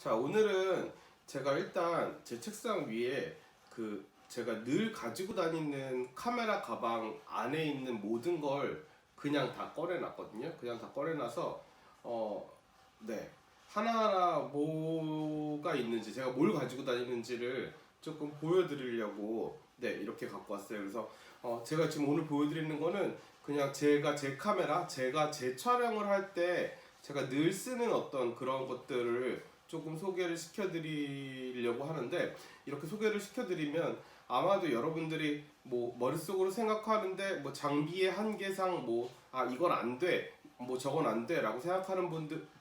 자, 오늘은 제가 일단 제 책상 위에 제가 늘 가지고 다니는 카메라 가방 안에 있는 모든 걸 그냥 다 꺼내놨거든요. 그냥 다 꺼내놔서 어, 네. 하나하나 뭐가 있는지 제가 뭘 가지고 다니는지를 조금 보여드리려고 네, 이렇게 갖고 왔어요. 그래서 제가 지금 오늘 보여드리는 거는 그냥 제가 제 카메라, 제가 제 촬영을 할 때 제가 늘 쓰는 어떤 그런 것들을 조금 소개를 시켜드리려고 하는데, 이렇게 소개를 시켜드리면 아마도 여러분들이 뭐 머릿속으로 생각하는데 뭐 장비의 한계상 뭐 이건 안 돼, 뭐 저건 안 돼라고 생각하는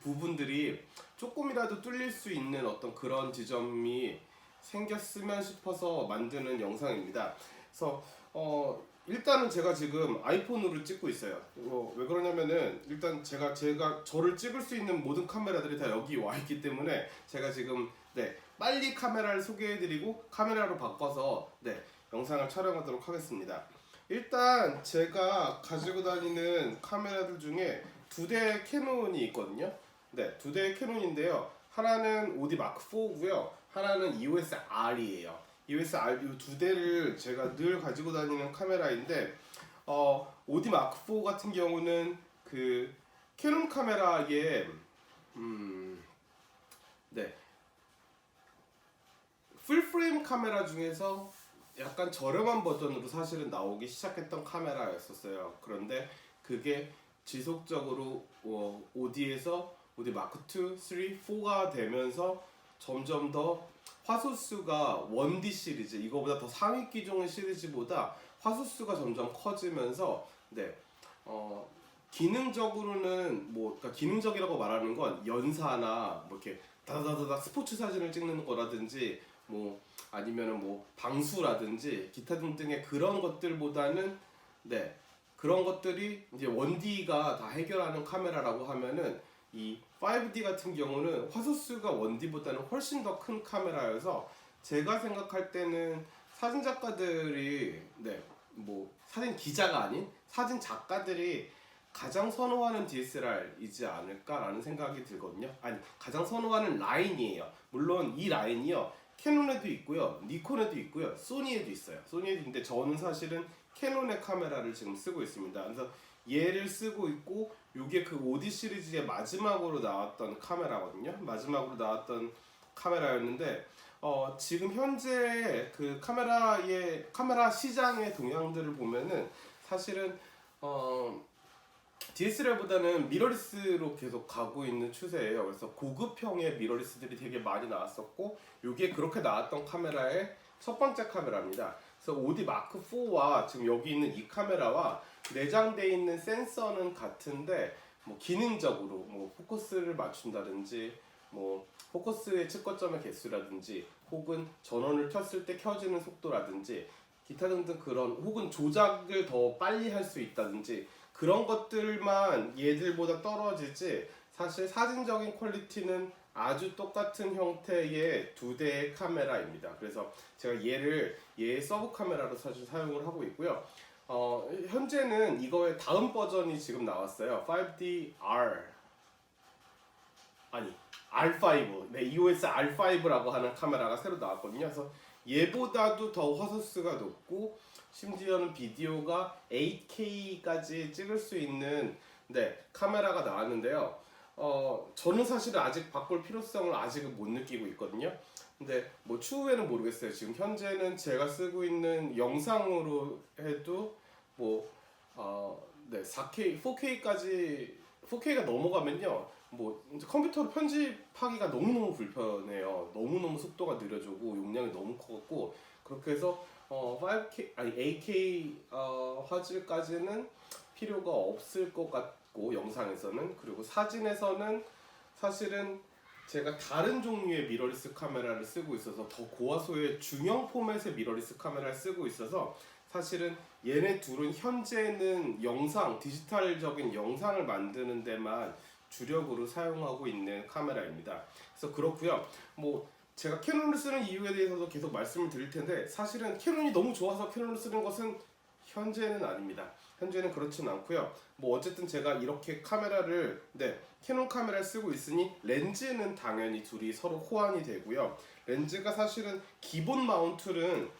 부분들이 조금이라도 뚫릴 수 있는 어떤 그런 지점이 생겼으면 싶어서 만드는 영상입니다. 그래서 일단은 제가 지금 아이폰으로 찍고 있어요. 왜 그러냐면은 일단 제가 저를 찍을 수 있는 모든 카메라들이 다 여기 와 있기 때문에 제가 지금 네, 빨리 카메라를 소개해드리고 카메라로 바꿔서 네, 영상을 촬영하도록 하겠습니다. 일단 제가 가지고 다니는 카메라들 중에 두 대의 캐논이 있거든요. 네, 두 대의 캐논인데요. 하나는 OD 마크 4고요. 하나는 EOS R이에요. EOS R 이 두 대를 제가 늘 가지고 다니는 카메라인데, OD 마크 4 같은 경우는 그 캐논 카메라의 네, 풀프레임 카메라 중에서 약간 저렴한 버전으로 사실은 나오기 시작했던 카메라였었어요. 그런데 그게 지속적으로 OD에서 OD 마크 2, 3, 4가 되면서 점점 더 화소수가 1D 시리즈, 이거보다 더 상위 기종의 시리즈보다 화소수가 점점 커지면서 네, 기능적으로는 그러니까 기능적이라고 말하는 건 연사나 뭐 이렇게 다다다닥 스포츠 사진을 찍는 거라든지 뭐 아니면은 뭐 방수라든지 기타 등등의 그런 것들보다는 네, 그런 것들이 이제 1D가 다 해결하는 카메라라고 하면은 이 5D 같은 경우는 화소수가 1D보다는 훨씬 더 큰 카메라여서 제가 생각할 때는 사진 작가들이 네, 뭐 사진 기자가 아닌 사진 작가들이 가장 선호하는 DSLR이지 않을까라는 생각이 들거든요. 아니, 가장 선호하는 라인이에요. 물론 이 라인이요, 캐논에도 있고요, 니콘에도 있고요, 소니에도 있어요. 소니에도 있는데 저는 사실은 캐논의 카메라를 지금 쓰고 있습니다. 그래서 얘를 쓰고 있고, 요게 그 OD 시리즈의 마지막으로 나왔던 카메라거든요. 마지막으로 나왔던 카메라였는데 지금 현재 그 카메라 시장의 동향들을 보면은 사실은 DSLR보다는 미러리스로 계속 가고 있는 추세예요. 그래서 고급형의 미러리스들이 되게 많이 나왔었고, 이게 그렇게 나왔던 카메라의 첫 번째 카메라입니다. 그래서 OD 마크 4와 지금 여기 있는 이 카메라와 내장되어 있는 센서는 같은데, 뭐 기능적으로 뭐 포커스를 맞춘다든지, 뭐 포커스의 측거점의 개수라든지, 혹은 전원을 켰을 때 켜지는 속도라든지, 기타 등등 그런, 혹은 조작을 더 빨리 할 수 있다든지, 그런 것들만 얘들보다 떨어지지 사실 사진적인 퀄리티는 아주 똑같은 형태의 두 대의 카메라입니다. 그래서 제가 얘의 서브 카메라로 사실 사용을 하고 있고요. 현재는 이거의 다음 버전이 지금 나왔어요. 5D R 아니 R5, 네, EOS R5라고 하는 카메라가 새로 나왔거든요. 그래서 얘보다도 더 화소수가 높고, 심지어는 비디오가 8K까지 찍을 수 있는 네, 카메라가 나왔는데요. 저는 사실 아직 바꿀 필요성을 아직은 못 느끼고 있거든요. 근데 뭐 추후에는 모르겠어요. 지금 현재는 제가 쓰고 있는 영상으로 해도 뭐 네, 4K, 4K까지 4K가 넘어가면요, 뭐 이제 컴퓨터로 편집하기가 너무너무 불편해요. 너무너무 속도가 느려지고 용량이 너무 커갖고, 그렇게 해서 5K 아니 8K 화질까지는 필요가 없을 것 같고, 영상에서는. 그리고 사진에서는 사실은 제가 다른 종류의 미러리스 카메라를 쓰고 있어서, 더 고화소의 중형 포맷의 미러리스 카메라를 쓰고 있어서 사실은 얘네 둘은 현재는 디지털적인 영상을 만드는 데만 주력으로 사용하고 있는 카메라입니다. 그래서 그렇고요. 뭐 제가 캐논을 쓰는 이유에 대해서도 계속 말씀을 드릴 텐데, 사실은 캐논이 너무 좋아서 캐논을 쓰는 것은 현재는 아닙니다. 현재는 그렇진 않고요. 뭐 어쨌든 제가 이렇게 카메라를 캐논 카메라를 쓰고 있으니 렌즈는 당연히 둘이 서로 호환이 되고요. 렌즈가 사실은 기본 마운트는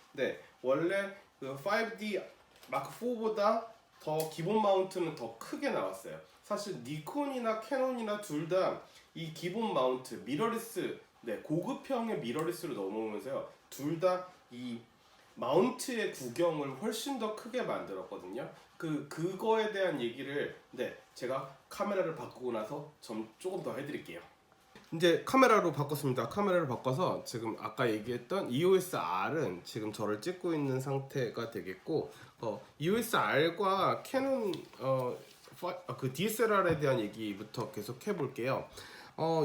원래 그 5D 마크 4보다 더 기본 마운트는 더 크게 나왔어요. 사실 니콘이나 캐논이나 둘 다 이 기본 마운트 미러리스 고급형의 미러리스로 넘어오면서요. 둘 다 이 마운트의 구경을 훨씬 더 크게 만들었거든요. 그거에 대한 얘기를 제가 카메라를 바꾸고 나서 조금 더 해드릴게요. 이제 카메라로 바꿨습니다. 카메라를 바꿔서 지금 아까 얘기했던 EOS R은 지금 저를 찍고 있는 상태가 되겠고, EOS R과 캐논 그 DSLR에 대한 얘기부터 계속 해볼게요.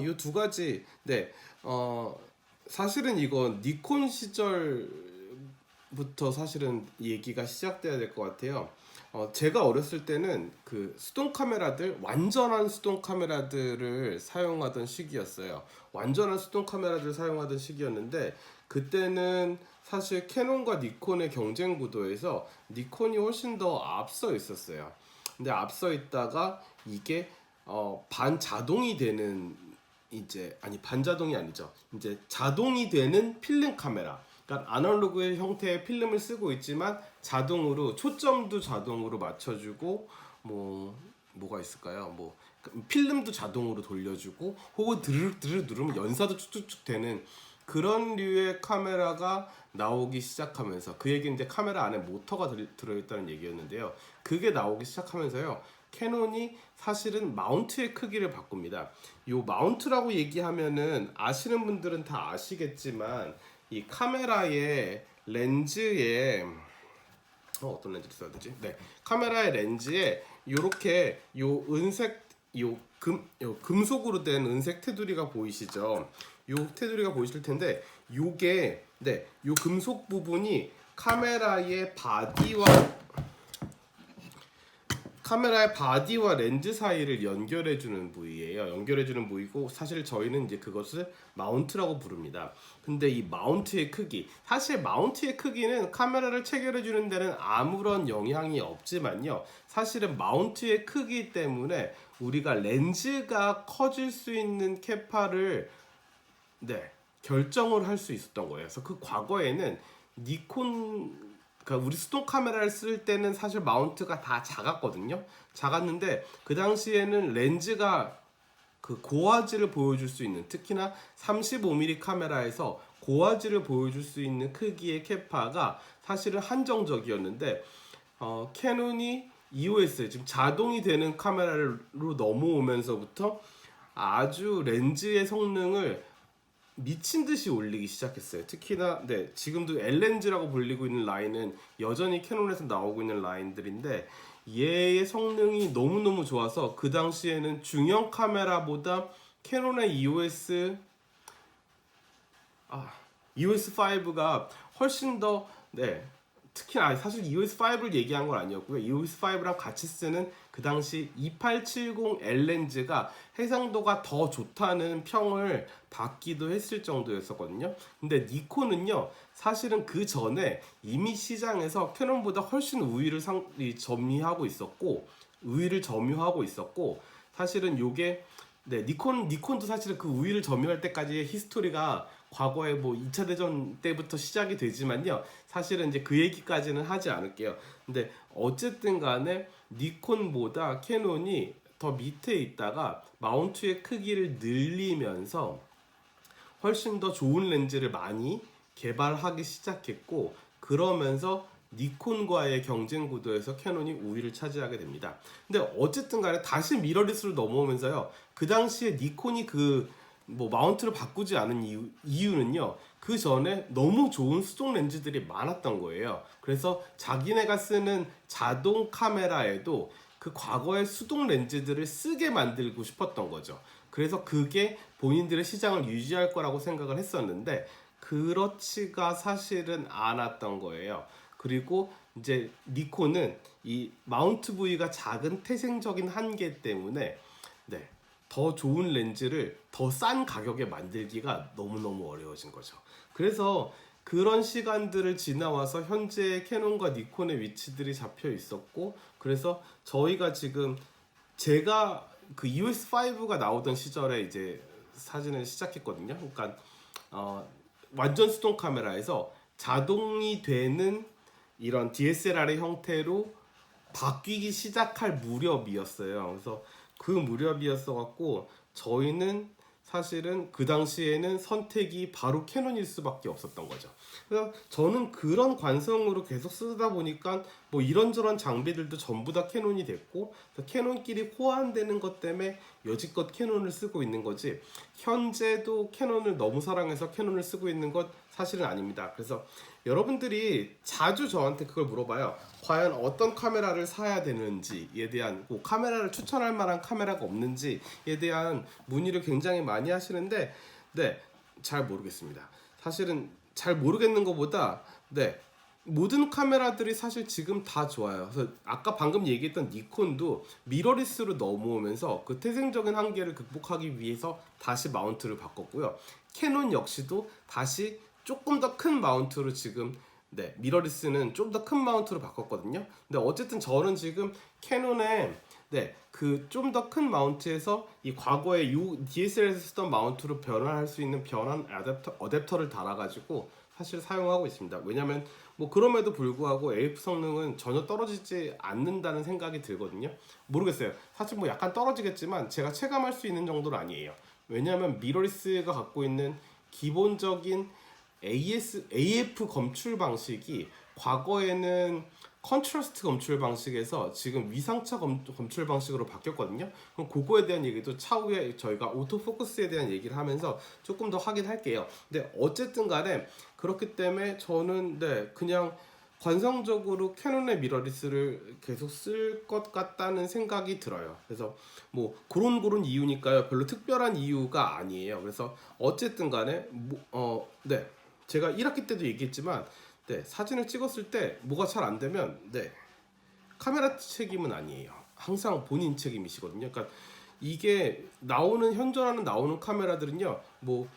이 두 가지, 사실은 이건 니콘 시절부터 사실은 얘기가 시작돼야 될 것 같아요. 제가 어렸을 때는 그 수동 카메라들, 완전한 수동 카메라들을 사용하던 시기였어요. 완전한 수동 카메라들을 사용하던 시기였는데, 그때는 사실 캐논과 니콘의 경쟁 구도에서 니콘이 훨씬 더 앞서 있었어요. 근데 앞서 있다가 이게 반자동이 되는, 반자동이 아니죠. 이제 자동이 되는 필름 카메라. 그러니까 아날로그의 형태의 필름을 쓰고 있지만 자동으로 초점도 자동으로 맞춰주고 뭐가 있을까요? 필름도 자동으로 돌려주고 혹은 드르륵 누르면 연사도 쭉쭉쭉 되는 그런 류의 카메라가 나오기 시작하면서, 그 얘기는 이제 카메라 안에 모터가 들어있다는 얘기였는데요. 그게 나오기 시작하면서요. 캐논이 사실은 마운트의 크기를 바꿉니다. 이 마운트라고 얘기하면은 아시는 분들은 다 아시겠지만 이 카메라의 렌즈에 어떤 렌즈를 써야 되지? 카메라의 렌즈에 요렇게 요 은색 요 금속으로 된 은색 테두리가 보이시죠? 요 테두리가 보이실 텐데 요게 요 금속 부분이 카메라의 바디와 렌즈 사이를 연결해주는 부위예요. 연결해주는 부위고, 사실 저희는 이제 그것을 마운트라고 부릅니다. 근데 이 마운트의 크기, 사실 마운트의 크기는 카메라를 체결해주는 데는 아무런 영향이 없지만요. 사실은 마운트의 크기 때문에 우리가 렌즈가 커질 수 있는 캐파를 결정을 할 수 있었던 거예요. 그래서 그 과거에는 니콘, 그러니까 우리 수동 카메라를 쓸 때는 사실 마운트가 다 작았거든요. 작았는데 그 당시에는 렌즈가 그 고화질을 보여줄 수 있는, 특히나 35mm 카메라에서 고화질을 보여줄 수 있는 크기의 캐파가 사실은 한정적이었는데, 캐논이 EOS 지금 자동이 되는 카메라로 넘어오면서부터 아주 렌즈의 성능을 미친 듯이 올리기 시작했어요. 특히나 지금도 L렌즈라고 불리고 있는 라인은 여전히 캐논에서 나오고 있는 라인들인데, 얘의 성능이 너무너무 좋아서 그 당시에는 중형 카메라보다 캐논의 EOS5가 훨씬 더 특히 사실 EOS5를 얘기한 건 아니었고요. EOS5랑 같이 쓰는 그 당시 2870L 렌즈가 해상도가 더 좋다는 평을 받기도 했을 정도였었거든요. 근데 니콘은요, 사실은 그 전에 이미 시장에서 캐논보다 훨씬 우위를 점유하고 있었고, 사실은 요게 니콘도 사실은 그 우위를 점유할 때까지의 히스토리가 과거에 2차 대전 때부터 시작이 되지만요. 사실은 이제 그 얘기까지는 하지 않을게요. 근데 어쨌든 간에 니콘보다 캐논이 더 밑에 있다가 마운트의 크기를 늘리면서 훨씬 더 좋은 렌즈를 많이 개발하기 시작했고, 그러면서 니콘과의 경쟁 구도에서 캐논이 우위를 차지하게 됩니다. 근데 어쨌든 간에 다시 미러리스로 넘어오면서요. 그 당시에 니콘이 마운트를 바꾸지 않은 이유는요. 그 전에 너무 좋은 수동 렌즈들이 많았던 거예요. 그래서 자기네가 쓰는 자동 카메라에도 그 과거의 수동 렌즈들을 쓰게 만들고 싶었던 거죠. 그래서 그게 본인들의 시장을 유지할 거라고 생각을 했었는데, 그렇지가 사실은 않았던 거예요. 그리고 이제 니콘은 이 마운트 부위가 작은 태생적인 한계 때문에 더 좋은 렌즈를 더 싼 가격에 만들기가 너무너무 어려워진 거죠. 그래서 그런 시간들을 지나와서 현재 캐논과 니콘의 위치들이 잡혀 있었고, 그래서 저희가 지금 제가 그 EOS5가 나오던 시절에 이제 사진을 시작했거든요. 그러니까 완전 수동 카메라에서 자동이 되는 이런 DSLR의 형태로 바뀌기 시작할 무렵이었어요. 그래서 그 무렵이었어 갖고 저희는 사실은 그 당시에는 선택이 바로 캐논일 수밖에 없었던 거죠. 그래서 저는 그런 관성으로 계속 쓰다 보니까 뭐 이런저런 장비들도 전부 다 캐논이 됐고, 캐논끼리 호환되는 것 때문에 여지껏 캐논을 쓰고 있는 거지, 현재도 캐논을 너무 사랑해서 캐논을 쓰고 있는 것 사실은 아닙니다. 그래서 여러분들이 자주 저한테 그걸 물어봐요. 과연 어떤 카메라를 사야 되는지에 대한, 뭐 카메라를 추천할 만한 카메라가 없는지에 대한 문의를 굉장히 많이 하시는데, 네, 잘 모르겠습니다. 사실은 잘 모르겠는 것보다, 네, 모든 카메라들이 사실 지금 다 좋아요. 그래서 아까 방금 얘기했던 니콘도 미러리스로 넘어오면서 그 태생적인 한계를 극복하기 위해서 다시 마운트를 바꿨고요. 캐논 역시도 다시 조금 더 큰 마운트로 지금, 네, 미러리스는 좀 더 큰 마운트로 바꿨거든요. 근데 어쨌든 저는 지금 캐논에, 네, 그 좀 더 큰 마운트에서 이 과거에 DSLR에서 쓰던 마운트로 변환할 수 있는 변환 어댑터를 달아가지고 사실 사용하고 있습니다. 왜냐면 뭐 그럼에도 불구하고 AF 성능은 전혀 떨어지지 않는다는 생각이 들거든요. 모르겠어요. 사실 뭐 약간 떨어지겠지만 제가 체감할 수 있는 정도는 아니에요. 왜냐하면 미러리스가 갖고 있는 기본적인 AF 검출 방식이 과거에는 컨트라스트 검출 방식에서 지금 위상차 검출 방식으로 바뀌었거든요. 그럼 그거에 대한 얘기도 차후에 저희가 오토포커스에 대한 얘기를 하면서 조금 더 하긴 할게요. 근데 어쨌든 간에 그렇기 때문에 저는, 네, 그냥 관성적으로 캐논의 미러리스를 계속 쓸 것 같다는 생각이 들어요. 그래서 뭐 그런 이유니까요. 별로 특별한 이유가 아니에요. 그래서 어쨌든 간에 네, 제가 1학기 때도 얘기했지만, 네, 사진을 찍었을 때 뭐가 잘 안 되면, 네, 카메라 책임은 아니에요. 항상 본인 책임이시거든요. 그러니까 이게 현존하는 나오는 카메라들은요, 뭐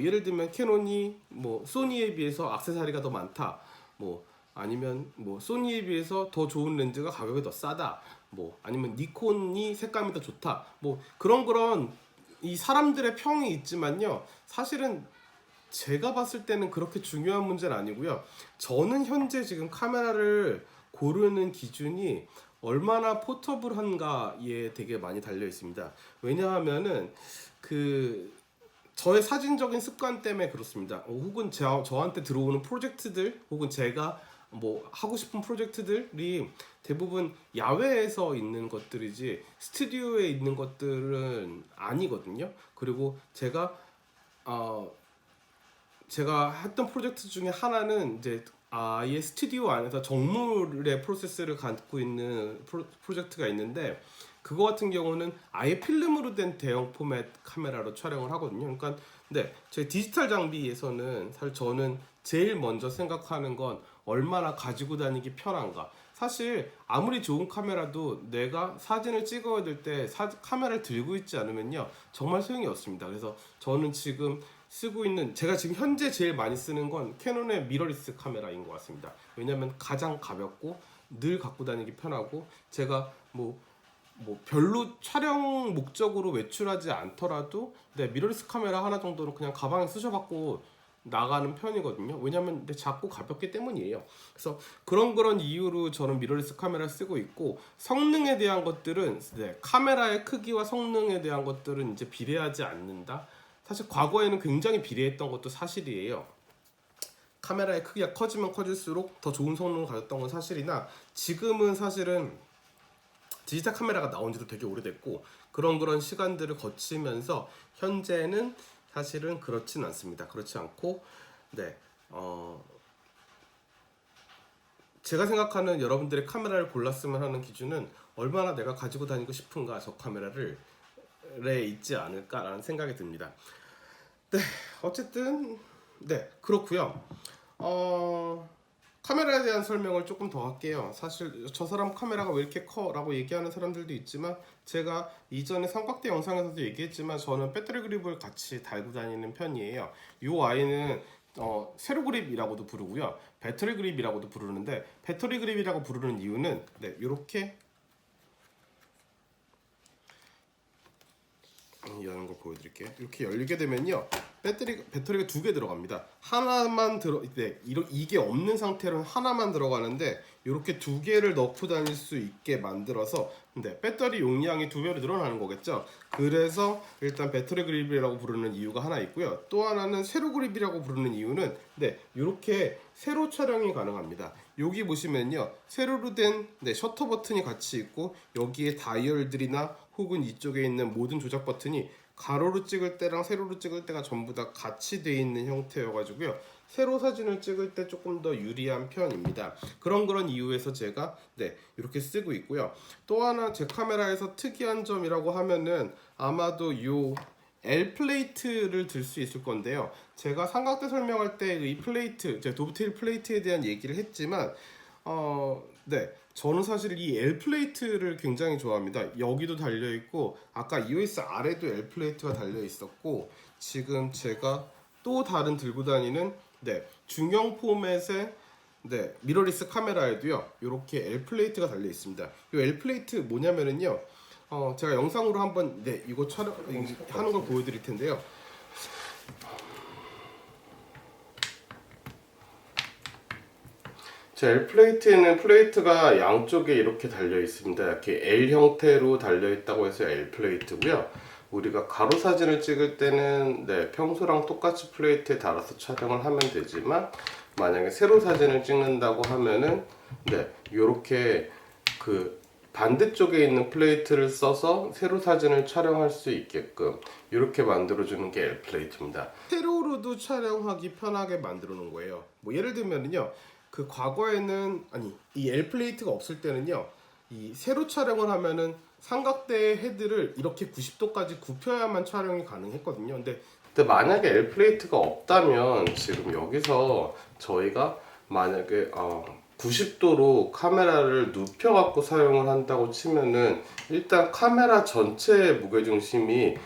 예를 들면 캐논이 뭐 소니에 비해서 액세서리가 더 많다, 뭐 아니면 뭐 소니에 비해서 더 좋은 렌즈가 가격이 더 싸다, 뭐 아니면 니콘이 색감이 더 좋다, 뭐 그런 이 사람들의 평이 있지만요, 사실은 제가 봤을 때는 그렇게 중요한 문제는 아니고요. 저는 현재 지금 카메라를 고르는 기준이 얼마나 포터블한가에 되게 많이 달려 있습니다. 왜냐하면은 그 저의 사진적인 습관 때문에 그렇습니다. 혹은 저한테 들어오는 프로젝트들, 혹은 제가 뭐 하고 싶은 프로젝트들이 대부분 야외에서 있는 것들이지 스튜디오에 있는 것들은 아니거든요. 그리고 제가 했던 프로젝트 중에 하나는 이제 아예 스튜디오 안에서 정물의 프로세스를 갖고 있는 프로젝트가 있는데, 그거 같은 경우는 아예 필름으로 된 대형 포맷 카메라로 촬영을 하거든요. 그러니까 네, 제 디지털 장비에서는 사실 저는 제일 먼저 생각하는 건 얼마나 가지고 다니기 편한가. 사실 아무리 좋은 카메라도 내가 사진을 찍어야 될 때 카메라를 들고 있지 않으면요, 정말 소용이 없습니다. 그래서 저는 지금 제가 지금 현재 제일 많이 쓰는 건 캐논의 미러리스 카메라인 것 같습니다. 왜냐면 가장 가볍고 늘 갖고 다니기 편하고, 제가 뭐 별로 촬영 목적으로 외출하지 않더라도, 네, 미러리스 카메라 하나 정도는 그냥 가방에 쑤셔받고 나가는 편이거든요. 왜냐면 작고 가볍기 때문이에요. 그래서 그런 이유로 저는 미러리스 카메라 쓰고 있고, 성능에 대한 것들은, 네, 카메라의 크기와 성능에 대한 것들은 이제 비례하지 않는다. 사실 과거에는 굉장히 비례했던 것도 사실이에요. 카메라의 크기가 커지면 커질수록 더 좋은 성능을 가졌던 건 사실이나, 지금은 사실은 디지털 카메라가 나온 지도 되게 오래됐고, 그런 시간들을 거치면서 현재는 사실은 그렇진 않습니다. 그렇지 않고, 네, 제가 생각하는 여러분들의 카메라를 골랐으면 하는 기준은 얼마나 내가 가지고 다니고 싶은가, 저 카메라를 있지 않을까라는 생각이 듭니다. 네, 어쨌든 네, 그렇고요. 카메라에 대한 설명을 조금 더 할게요. 사실 저 사람 카메라가 왜 이렇게 커? 라고 얘기하는 사람들도 있지만, 제가 이전에 삼각대 영상에서도 얘기했지만 저는 배터리 그립을 같이 달고 다니는 편이에요. 이 아이는 세로 그립이라고도 부르고요, 배터리 그립이라고도 부르는데, 배터리 그립이라고 부르는 이유는 이렇게 여는 걸 보여드릴게요. 이렇게 열리게 되면요, 배터리가 두 개 들어갑니다. 하나만 이게 없는 상태로는 하나만 들어가는데, 이렇게 두 개를 넣고 다닐 수 있게 만들어서 배터리 용량이 두 배로 늘어나는 거겠죠. 그래서 일단 배터리 그립이라고 부르는 이유가 하나 있고요. 또 하나는 세로 그립이라고 부르는 이유는 이렇게 세로 촬영이 가능합니다. 여기 보시면요, 세로로 된 셔터 버튼이 같이 있고, 여기에 다이얼들이나 혹은 이쪽에 있는 모든 조작 버튼이 가로로 찍을 때랑 세로로 찍을 때가 전부 다 같이 돼 있는 형태여가지고요, 세로 사진을 찍을 때 조금 더 유리한 편입니다. 그런 이유에서 제가 이렇게 쓰고 있고요. 또 하나 제 카메라에서 특이한 점이라고 하면은 아마도 요 L 플레이트를 들 수 있을 건데요. 제가 삼각대 설명할 때 이 플레이트, 제가 도브테일 플레이트에 대한 얘기를 했지만, 저는 사실 이 L 플레이트를 굉장히 좋아합니다. 여기도 달려 있고, 아까 EOS 아래도 L 플레이트가 달려 있었고, 지금 제가 또 다른 들고 다니는 중형 포맷의 미러리스 카메라에도요, 이렇게 L 플레이트가 달려 있습니다. 이 L 플레이트 뭐냐면은요, 제가 영상으로 한번 이거 촬영하는 걸 보여드릴 텐데요. 제 L 플레이트에는 플레이트가 양쪽에 이렇게 달려 있습니다. 이렇게 L 형태로 달려 있다고 해서 L 플레이트고요. 우리가 가로 사진을 찍을 때는 평소랑 똑같이 플레이트에 달아서 촬영을 하면 되지만, 만약에 세로 사진을 찍는다고 하면은 이렇게 그 반대쪽에 있는 플레이트를 써서 세로 사진을 촬영할 수 있게끔 이렇게 만들어주는 게 L 플레이트입니다. 세로로도 촬영하기 편하게 만들어 놓은 거예요. 뭐 예를 들면은요, 그 과거에는 이 L 플레이트가 없을 때는요, 이 세로 촬영을 하면은 삼각대 헤드를 이렇게 90도까지 굽혀야만 촬영이 가능했거든요. 근데 만약에 L 플레이트가 없다면 지금 여기서 저희가 만약에 90도로 카메라를 눕혀 갖고 사용을 한다고 치면은, 일단 카메라 전체의 무게중심이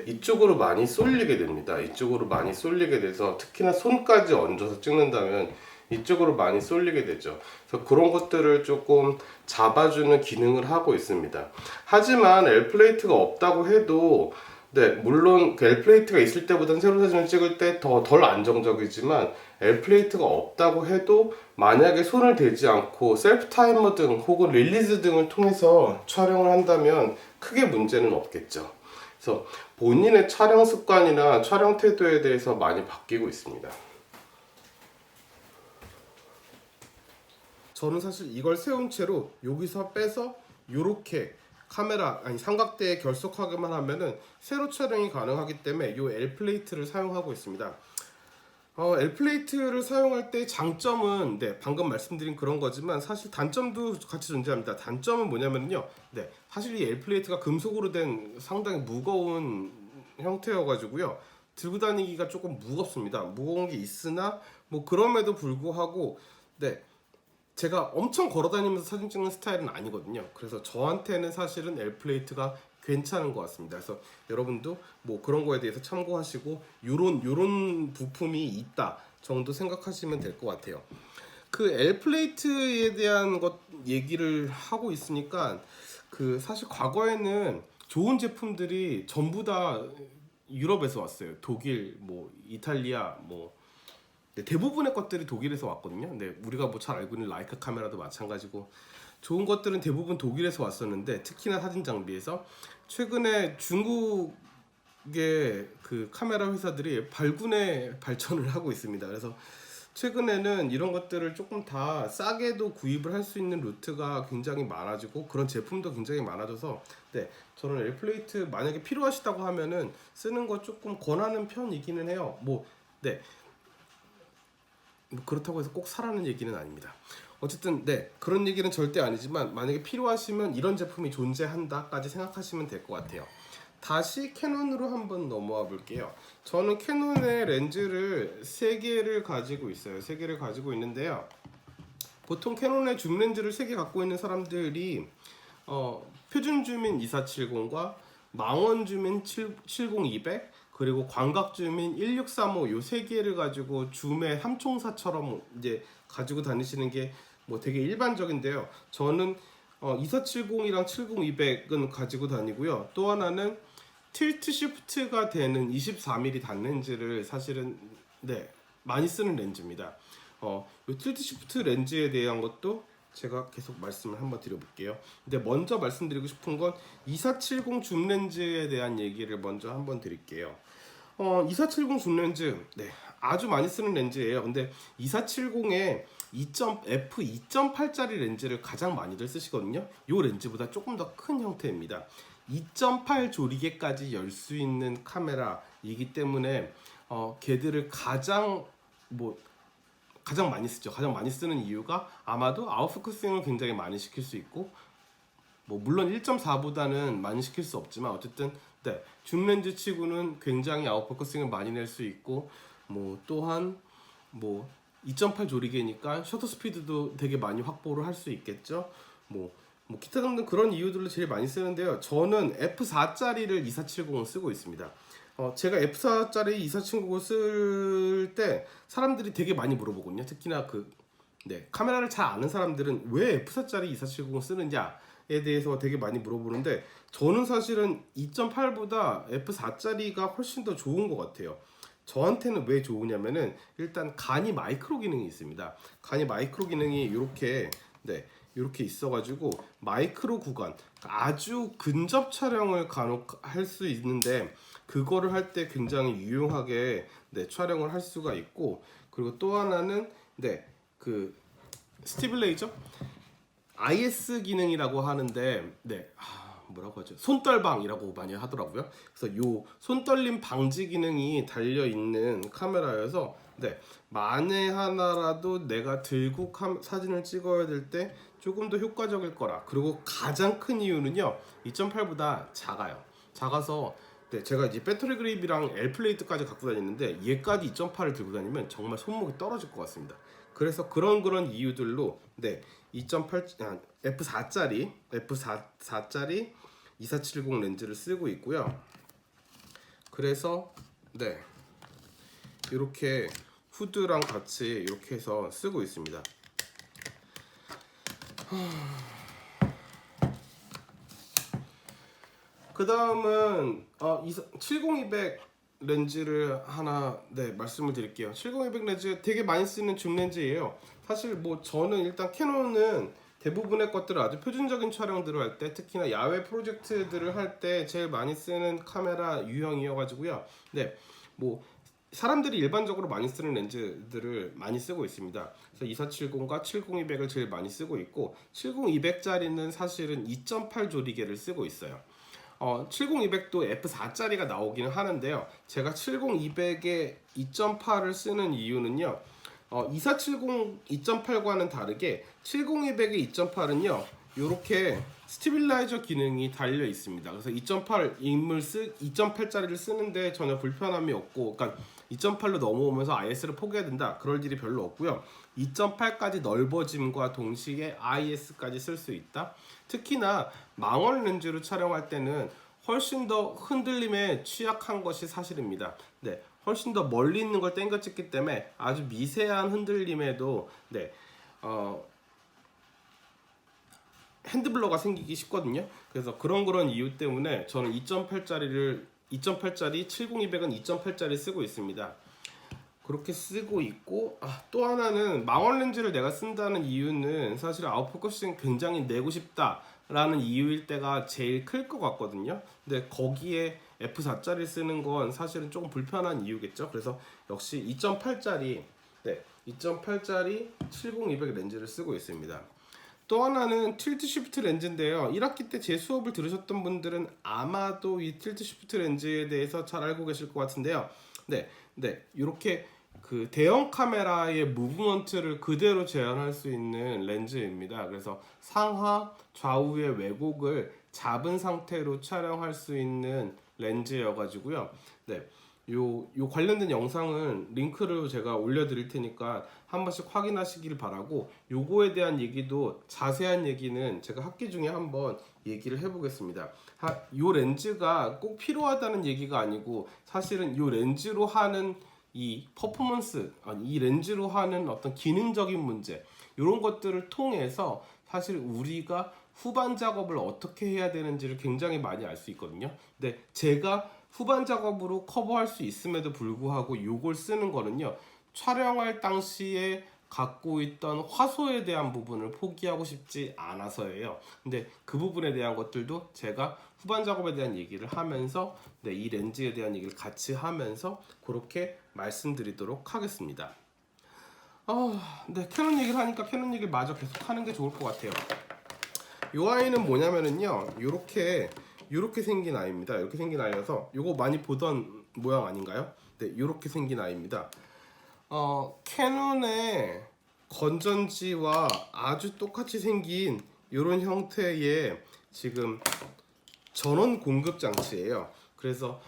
이쪽으로 많이 쏠리게 됩니다. 이쪽으로 많이 쏠리게 돼서, 특히나 손까지 얹어서 찍는다면 이쪽으로 많이 쏠리게 되죠. 그래서 그런 것들을 조금 잡아주는 기능을 하고 있습니다. 하지만 L 플레이트가 없다고 해도 물론 그 L 플레이트가 있을 때보다는 세로 사진을 찍을 때 덜 안정적이지만, L 플레이트가 없다고 해도 만약에 손을 대지 않고 셀프 타이머 등 혹은 릴리즈 등을 통해서 촬영을 한다면 크게 문제는 없겠죠. 그래서 본인의 촬영 습관이나 촬영 태도에 대해서 많이 바뀌고 있습니다. 저는 사실 이걸 세운 채로 여기서 빼서 이렇게 삼각대에 결속하기만 하면은 세로 촬영이 가능하기 때문에 이 L 플레이트를 사용하고 있습니다. L 플레이트를 사용할 때 장점은 방금 말씀드린 그런 거지만, 사실 단점도 같이 존재합니다. 단점은 뭐냐면요, 사실 이 L 플레이트가 금속으로 된 상당히 무거운 형태여가지고요, 들고 다니기가 조금 무겁습니다. 무거운 게 있으나 뭐 그럼에도 불구하고 제가 엄청 걸어다니면서 사진 찍는 스타일은 아니거든요. 그래서 저한테는 사실은 L 플레이트가 괜찮은 것 같습니다. 그래서 여러분도 뭐 그런 거에 대해서 참고하시고, 요런 부품이 있다 정도 생각하시면 될 것 같아요. 그 L 플레이트에 대한 것 얘기를 하고 있으니까, 그 사실 과거에는 좋은 제품들이 전부 다 유럽에서 왔어요. 독일, 뭐 이탈리아, 뭐 대부분의 것들이 독일에서 왔거든요. 근데 우리가 뭐 잘 알고 있는 라이카 카메라도 마찬가지고, 좋은 것들은 대부분 독일에서 왔었는데, 특히나 사진 장비에서 최근에 중국의 그 카메라 회사들이 발군의 발전을 하고 있습니다. 그래서 최근에는 이런 것들을 조금 다 싸게도 구입을 할 수 있는 루트가 굉장히 많아지고, 그런 제품도 굉장히 많아져서 저는 L 플레이트 만약에 필요하시다고 하면은 쓰는 거 조금 권하는 편이기는 해요. 뭐 그렇다고 해서 꼭 사라는 얘기는 아닙니다. 어쨌든 그런 얘기는 절대 아니지만, 만약에 필요하시면 이런 제품이 존재한다까지 생각하시면 될 것 같아요. 다시 캐논으로 한번 넘어와 볼게요. 저는 캐논의 렌즈를 3개를 가지고 있어요. 3개를 가지고 있는데요, 보통 캐논의 줌 렌즈를 3개 갖고 있는 사람들이 표준 줌인 2470과 망원 줌인 70200, 그리고 광각줌인 1635 요 세 개를 가지고 줌의 삼총사처럼 이제 가지고 다니시는 게 뭐 되게 일반적인데요. 저는 2470이랑 70200은 가지고 다니고요. 또 하나는 틸트 시프트가 되는 24mm 단렌즈를 사실은 많이 쓰는 렌즈입니다. 요 틸트 시프트 렌즈에 대한 것도 제가 계속 말씀을 한번 드려볼게요. 근데 먼저 말씀드리고 싶은 건 2470 줌 렌즈에 대한 얘기를 먼저 한번 드릴게요. 2470 줌 렌즈 아주 많이 쓰는 렌즈예요. 근데 2470에 f2.8짜리 렌즈를 가장 많이들 쓰시거든요. 이 렌즈보다 조금 더 큰 형태입니다. 2.8 조리개까지 열 수 있는 카메라이기 때문에 걔들을 가장 많이 쓰죠. 가장 많이 쓰는 이유가 아마도 아웃포커싱을 굉장히 많이 시킬 수 있고, 물론 1.4보다는 많이 시킬 수 없지만 어쨌든 줌 렌즈 치고는 굉장히 아웃포커싱을 많이 낼 수 있고, 또한 2.8 조리개니까 셔터 스피드도 되게 많이 확보를 할 수 있겠죠. 기타 등등 그런 이유들로 제일 많이 쓰는데요. 저는 F4짜리를 2470을 쓰고 있습니다. 제가 F4짜리 2470을 쓸 때 사람들이 되게 많이 물어보거든요. 특히나 카메라를 잘 아는 사람들은 왜 F4짜리 2470을 쓰느냐에 대해서 되게 많이 물어보는데, 저는 사실은 2.8보다 F4짜리가 훨씬 더 좋은 것 같아요. 저한테는 왜 좋으냐면은 일단 간이 마이크로 기능이 있습니다. 간이 마이크로 기능이 이렇게 있어가지고 마이크로 구간, 아주 근접 촬영을 간혹 할 수 있는데 그거를 할 때 굉장히 유용하게 촬영을 할 수가 있고, 그리고 또 하나는 그 스티블레이저 IS 기능이라고 하는데 뭐라고 하죠? 손떨방이라고 많이 하더라고요. 그래서 요 손떨림 방지 기능이 달려 있는 카메라여서 만에 하나라도 내가 들고 사진을 찍어야 될 때 조금 더 효과적일 거라. 그리고 가장 큰 이유는요, 2.8보다 작아서 제가 이제 배터리 그립이랑 L 플레이트까지 갖고 다니는데 얘까지 2.8을 들고 다니면 정말 손목이 떨어질 것 같습니다. 그래서 그런 이유들로 F4짜리 2470 렌즈를 쓰고 있고요. 그래서 이렇게 후드랑 같이 이렇게 해서 쓰고 있습니다. 그 다음은 70200 렌즈를 하나 말씀을 드릴게요. 70200 렌즈 되게 많이 쓰는 줌 렌즈예요. 사실 저는 일단 캐논은 대부분의 것들을 아주 표준적인 촬영들을 할 때, 특히나 야외 프로젝트들을 할 때 제일 많이 쓰는 카메라 유형이어가지고요. 사람들이 일반적으로 많이 쓰는 렌즈들을 많이 쓰고 있습니다. 그래서 2470과 70200을 제일 많이 쓰고 있고, 70200짜리는 사실은 2.8 조리개를 쓰고 있어요. 70200도 F4짜리가 나오기는 하는데요. 제가 70200에 2.8을 쓰는 이유는요, 2470 2.8과는 다르게 70200의 2.8은요 이렇게 스티빌라이저 기능이 달려 있습니다. 그래서 2.8짜리를 쓰는데 전혀 불편함이 없고, 그러니까 2.8로 넘어오면서 IS를 포기해야 된다, 그럴 일이 별로 없고요. 2.8까지 넓어짐과 동시에 IS까지 쓸 수 있다. 특히나 망원 렌즈로 촬영할 때는 훨씬 더 흔들림에 취약한 것이 사실입니다. 훨씬 더 멀리 있는 걸 땡겨 찍기 때문에 아주 미세한 흔들림에도 핸드블러가 생기기 쉽거든요. 그래서 그런 이유 때문에 저는 2.8짜리 70200은 2.8짜리 쓰고 있습니다. 그렇게 쓰고 있고, 또 하나는 망원 렌즈를 내가 쓴다는 이유는 사실 아웃포커싱 굉장히 내고 싶다라는 이유일 때가 제일 클 것 같거든요. 근데 거기에 F4짜리 쓰는 건 사실은 조금 불편한 이유겠죠. 그래서 역시 2.8짜리 70200 렌즈를 쓰고 있습니다. 또 하나는 틸트 시프트 렌즈인데요. 1학기 때 제 수업을 들으셨던 분들은 아마도 이 틸트 시프트 렌즈에 대해서 잘 알고 계실 것 같은데요. 이렇게 그 대형 카메라의 무브먼트를 그대로 재현할 수 있는 렌즈입니다. 그래서 상하 좌우의 왜곡을 잡은 상태로 촬영할 수 있는 렌즈여가지고요. 요 관련된 영상은 링크를 제가 올려드릴 테니까 한 번씩 확인하시길 바라고, 요거에 대한 얘기도 자세한 얘기는 제가 학기 중에 한번 얘기를 해보겠습니다. 이 렌즈가 꼭 필요하다는 얘기가 아니고 사실은 이 렌즈로 하는 이 퍼포먼스, 이 렌즈로 하는 어떤 기능적인 문제 이런 것들을 통해서 사실 우리가 후반 작업을 어떻게 해야 되는지를 굉장히 많이 알 수 있거든요. 근데 제가 후반 작업으로 커버할 수 있음에도 불구하고 이걸 쓰는 거는요, 촬영할 당시에 갖고 있던 화소에 대한 부분을 포기하고 싶지 않아서예요. 근데 그 부분에 대한 것들도 제가 후반 작업에 대한 얘기를 하면서 이 렌즈에 대한 얘기를 같이 하면서 그렇게 말씀드리도록 하겠습니다. 캐논 얘기를 하니까 캐논 얘기를 마저 계속 하는 게 좋을 것 같아요. 이 아이는 뭐냐면은요, 요렇게 생긴 아이입니다. 이렇게 생긴 아이여서 요거 많이 보던 모양 아닌가요? 네, 요렇게 생긴 아이입니다. 캐논의 건전지와 아주 똑같이 생긴 이런 형태의 지금 전원 공급 장치예요. 그래서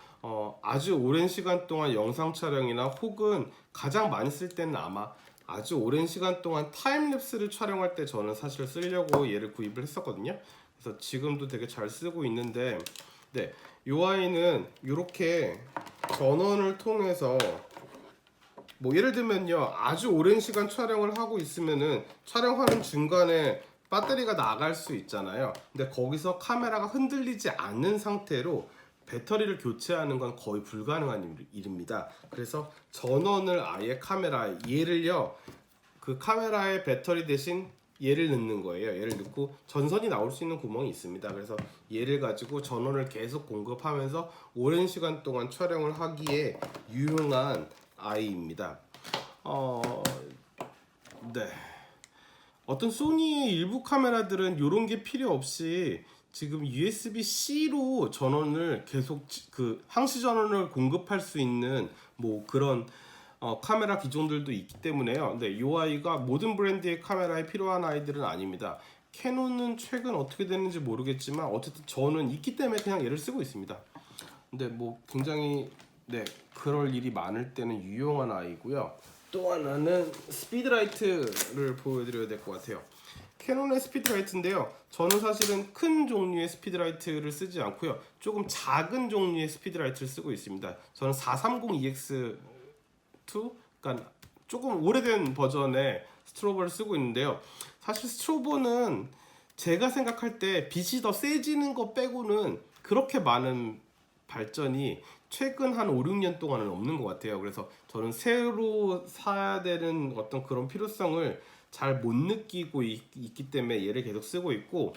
아주 오랜 시간 동안 영상 촬영이나 혹은 가장 많이 쓸 때는 아마 아주 오랜 시간 동안 타임랩스를 촬영할 때 저는 사실 쓰려고 얘를 구입을 했었거든요. 그래서 지금도 되게 잘 쓰고 있는데, 네, 이 아이는 이렇게 전원을 통해서 뭐 예를 들면요, 아주 오랜 시간 촬영을 하고 있으면은 촬영하는 중간에 배터리가 나갈 수 있잖아요. 근데 거기서 카메라가 흔들리지 않는 상태로 배터리를 교체하는 건 거의 불가능한 일입니다. 그래서 전원을 아예 얘를요, 그 카메라의 배터리 대신 얘를 넣는 거예요. 얘를 넣고 전선이 나올 수 있는 구멍이 있습니다. 그래서 얘를 가지고 전원을 계속 공급하면서 오랜 시간 동안 촬영을 하기에 유용한 아이입니다. 네. 어떤 소니의 일부 카메라들은 이런 게 필요 없이 지금 USB-C로 전원을 계속 그 항시 전원을 공급할 수 있는 뭐 그런 카메라 기종들도 있기 때문에요. 근데 이 아이가 모든 브랜드의 카메라에 필요한 아이들은 아닙니다. 캐논은 최근 어떻게 됐는지 모르겠지만 어쨌든 저는 있기 때문에 그냥 얘를 쓰고 있습니다. 근데 뭐 굉장히 그럴 일이 많을 때는 유용한 아이고요. 또 하나는 스피드라이트를 보여드려야 될 것 같아요. 캐논의 스피드라이트인데요, 저는 사실은 큰 종류의 스피드라이트를 쓰지 않고요, 조금 작은 종류의 스피드라이트를 쓰고 있습니다. 저는 430EX2, 그러니까 조금 오래된 버전의 스트로보를 쓰고 있는데요, 사실 스트로보는 제가 생각할 때 빛이 더 세지는 거 빼고는 그렇게 많은 발전이 최근 한 5, 6년 동안은 없는 것 같아요. 그래서 저는 새로 사야 되는 어떤 그런 필요성을 잘 못 느끼고 있기 때문에 얘를 계속 쓰고 있고,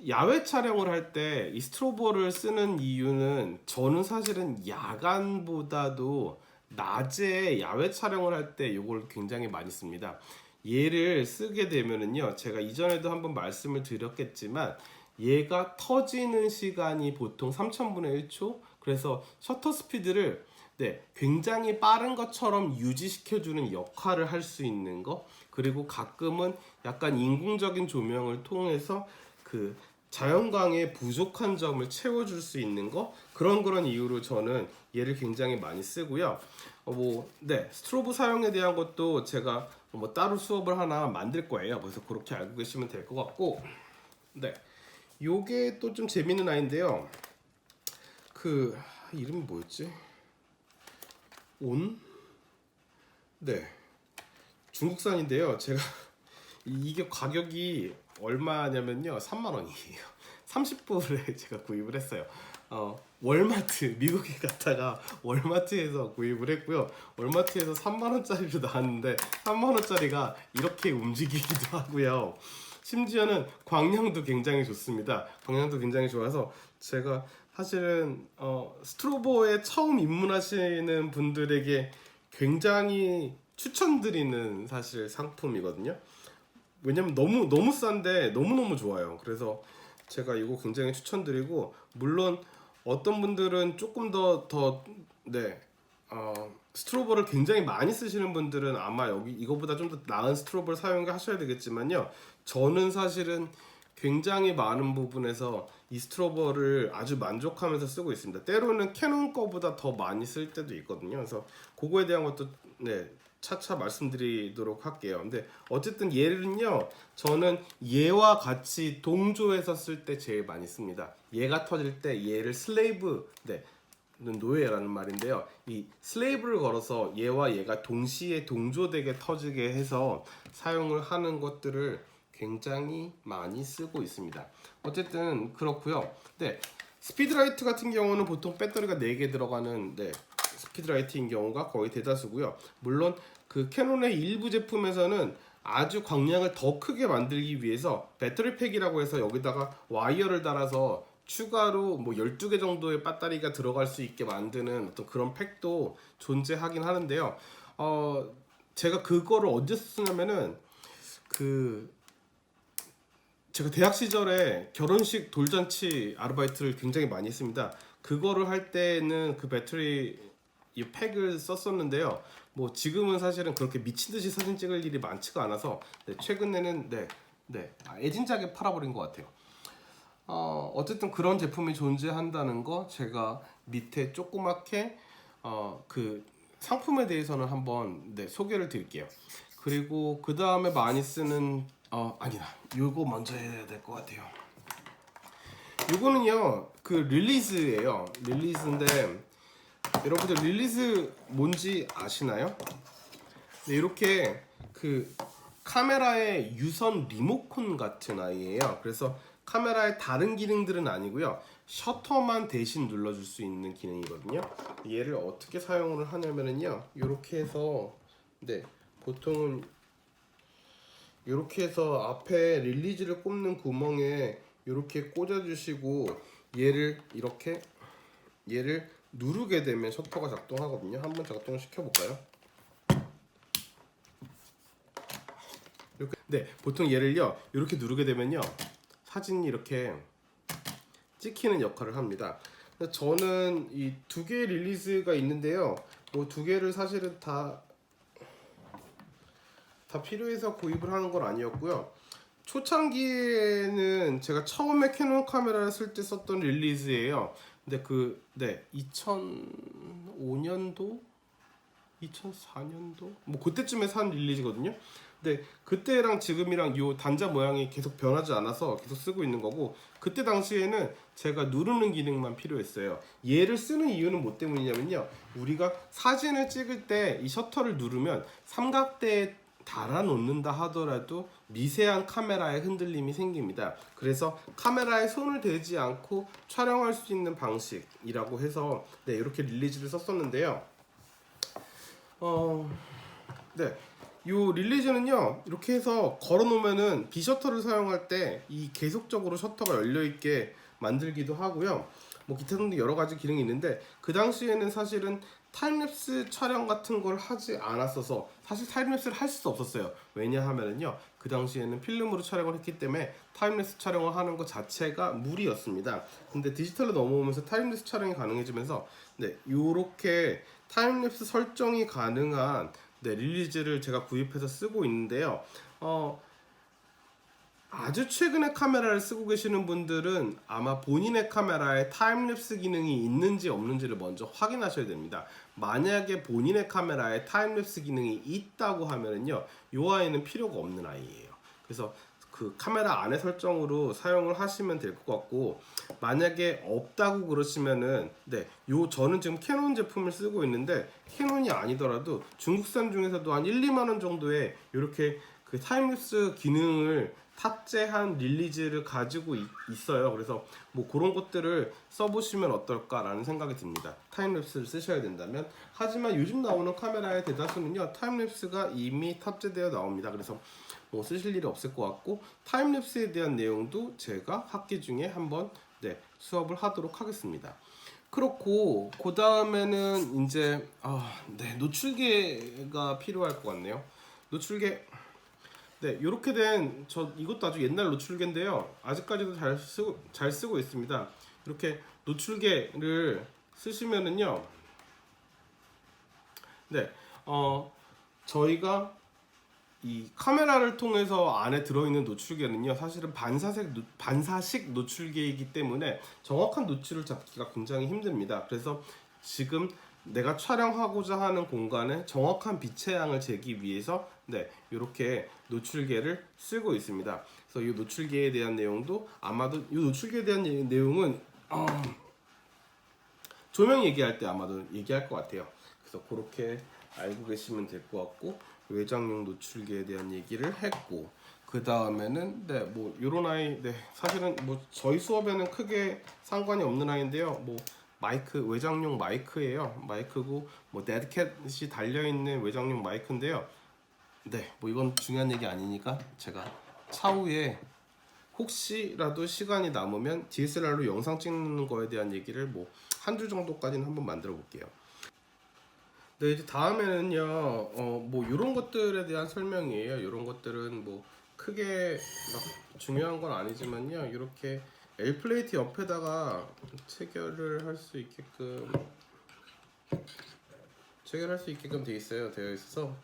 야외 촬영을 할 때 이 스트로보를 쓰는 이유는 저는 사실은 야간보다도 낮에 야외 촬영을 할 때 이걸 굉장히 많이 씁니다. 얘를 쓰게 되면은요, 제가 이전에도 한번 말씀을 드렸겠지만 얘가 터지는 시간이 보통 3000분의 1초, 그래서 셔터 스피드를 굉장히 빠른 것처럼 유지시켜주는 역할을 할 수 있는 거, 그리고 가끔은 약간 인공적인 조명을 통해서 그 자연광의 부족한 점을 채워줄 수 있는 거, 그런 이유로 저는 얘를 굉장히 많이 쓰고요. 스트로보 사용에 대한 것도 제가 뭐 따로 수업을 하나 만들 거예요. 그래서 그렇게 알고 계시면 될 것 같고, 요게 또 좀 재밌는 아이인데요. 그 이름이 뭐였지? 중국산인데요. 제가 이게 가격이 얼마냐면요, 3만원이에요. 30불에 제가 구입을 했어요. 월마트, 미국에 갔다가 월마트에서 구입을 했고요. 월마트에서 3만원짜리로 나왔는데 3만원짜리가 이렇게 움직이기도 하고요. 심지어는 광량도 굉장히 좋습니다. 광량도 굉장히 좋아서 제가 사실은 스트로보에 처음 입문하시는 분들에게 굉장히 추천드리는 사실 상품이거든요. 왜냐면 너무 싼데 너무너무 좋아요. 그래서 제가 이거 굉장히 추천드리고, 물론 어떤 분들은 조금 스트로보를 굉장히 많이 쓰시는 분들은 아마 이거보다 좀 더 나은 스트로보를 사용하셔야 되겠지만요, 저는 사실은 굉장히 많은 부분에서 이 스트로보를 아주 만족하면서 쓰고 있습니다. 때로는 캐논 거보다 더 많이 쓸 때도 있거든요. 그래서 그거에 대한 것도 차차 말씀드리도록 할게요. 근데 어쨌든 얘는요, 저는 얘와 같이 동조해서 쓸 때 제일 많이 씁니다. 얘가 터질 때 얘를 슬레이브, 네, 노예라는 말인데요. 이 슬레이브를 걸어서 얘와 얘가 동시에 동조되게 터지게 해서 사용을 하는 것들을 굉장히 많이 쓰고 있습니다. 어쨌든 그렇고요. 네, 스피드라이트 같은 경우는 보통 배터리가 4개 들어가는 스피드라이트인 경우가 거의 대다수고요. 물론 그 캐논의 일부 제품에서는 아주 광량을 더 크게 만들기 위해서 배터리팩이라고 해서 여기다가 와이어를 달아서 추가로 뭐 12개 정도의 배터리가 들어갈 수 있게 만드는 어떤 그런 팩도 존재하긴 하는데요. 제가 그거를 언제 쓰냐면은 제가 대학 시절에 결혼식 돌잔치 아르바이트를 굉장히 많이 했습니다. 그거를 할 때는 그 배터리 이 팩을 썼었는데요. 뭐 지금은 사실은 그렇게 미친 듯이 사진 찍을 일이 많지가 않아서 최근에는 애진작에 팔아버린 것 같아요. 어쨌든 그런 제품이 존재한다는 거 제가 밑에 조그맣게 그 상품에 대해서는 한번 소개를 드릴게요. 그리고 그 다음에 많이 쓰는 요거 먼저 해야 될 것 같아요. 요거는요 그 릴리즈예요. 릴리즈인데 여러분들 릴리즈 뭔지 아시나요? 네, 이렇게 그 카메라의 유선 리모컨 같은 아이예요. 그래서 카메라의 다른 기능들은 아니고요. 셔터만 대신 눌러줄 수 있는 기능이거든요. 얘를 어떻게 사용을 하냐면요. 이렇게 해서 보통은 이렇게 해서 앞에 릴리즈를 꼽는 구멍에 이렇게 꽂아주시고 얘를 누르게 되면 셔터가 작동하거든요. 한번 작동을 시켜볼까요? 이렇게, 보통 얘를요 이렇게 누르게 되면요 사진이 이렇게 찍히는 역할을 합니다. 저는 이 2개의 릴리즈가 있는데요. 뭐 2개를 사실은 다 필요해서 구입을 하는 건 아니었고요. 초창기에는 제가 처음에 캐논 카메라를 쓸 때 썼던 릴리즈예요. 근데 2005년도, 2004년도 뭐 그때쯤에 산 릴리즈거든요. 근데 그때랑 지금이랑 요 단자 모양이 계속 변하지 않아서 계속 쓰고 있는 거고, 그때 당시에는 제가 누르는 기능만 필요했어요. 얘를 쓰는 이유는 뭐 때문이냐면요, 우리가 사진을 찍을 때 이 셔터를 누르면 삼각대에 달아 놓는다 하더라도 미세한 카메라의 흔들림이 생깁니다. 그래서 카메라에 손을 대지 않고 촬영할 수 있는 방식이라고 해서 이렇게 릴리즈를 썼었는데요. 요 릴리즈는요 이렇게 해서 걸어 놓으면은 비셔터를 사용할 때 이 계속적으로 셔터가 열려 있게 만들기도 하고요. 뭐 기타 등등 여러 가지 기능이 있는데, 그 당시에는 사실은 타임랩스 촬영 같은 걸 하지 않았어서 사실 타임랩스를 할 수 없었어요. 왜냐하면은요 그 당시에는 필름으로 촬영을 했기 때문에 타임랩스 촬영을 하는 것 자체가 무리였습니다. 근데 디지털로 넘어오면서 타임랩스 촬영이 가능해지면서 요렇게 타임랩스 설정이 가능한 릴리즈를 제가 구입해서 쓰고 있는데요. 아주 최근에 카메라를 쓰고 계시는 분들은 아마 본인의 카메라에 타임랩스 기능이 있는지 없는지를 먼저 확인하셔야 됩니다. 만약에 본인의 카메라에 타임랩스 기능이 있다고 하면은요, 이 아이는 필요가 없는 아이예요. 그래서 그 카메라 안에 설정으로 사용을 하시면 될 것 같고, 만약에 없다고 그러시면은 저는 지금 캐논 제품을 쓰고 있는데, 캐논이 아니더라도 중국산 중에서도 한 1, 2만 원 정도에 이렇게 그 타임랩스 기능을 탑재한 릴리즈를 가지고 있어요. 그래서 뭐 그런 것들을 써보시면 어떨까라는 생각이 듭니다. 타임랩스를 쓰셔야 된다면. 하지만 요즘 나오는 카메라의 대다수는요 타임랩스가 이미 탑재되어 나옵니다. 그래서 뭐 쓰실 일이 없을 것 같고, 타임랩스에 대한 내용도 제가 학기 중에 한번 수업을 하도록 하겠습니다. 그렇고 그 다음에는 이제 노출계가 필요할 것 같네요. 노출계 이렇게 된 이것도 아주 옛날 노출계인데요. 아직까지도 잘 쓰고 있습니다. 이렇게 노출계를 쓰시면은요, 저희가 이 카메라를 통해서 안에 들어있는 노출계는요 사실은 반사식 노출계이기 때문에 정확한 노출을 잡기가 굉장히 힘듭니다. 그래서 지금 내가 촬영하고자 하는 공간에 정확한 빛의 양을 재기 위해서 네, 이렇게 노출계를 쓰고 있습니다. 그래서 이 노출계에 대한 내용도 아마도 이 노출계에 대한 내용은 조명 얘기할 때 아마도 얘기할 것 같아요. 그래서 그렇게 알고 계시면 될 것 같고, 외장용 노출계에 대한 얘기를 했고, 그 다음에는 네, 뭐 요런 아이, 네, 사실은 뭐 저희 수업에는 크게 상관이 없는 아이인데요. 뭐 마이크, 외장용 마이크예요. 마이크고 뭐 데드캣이 달려 있는 외장용 마이크인데요. 네, 뭐 이건 중요한 얘기 아니니까 제가 차후에 혹시라도 시간이 남으면 DSLR로 영상 찍는 거에 대한 얘기를 뭐 한 주 정도까지는 한번 만들어 볼게요. 네, 이제 다음에는요, 뭐 이런 것들에 대한 설명이에요. 이런 것들은 뭐 크게 막 중요한 건 아니지만요, 이렇게 L 플레이트 옆에다가 체결을 할 수 있게끔 되어 있어요. 되어 있어서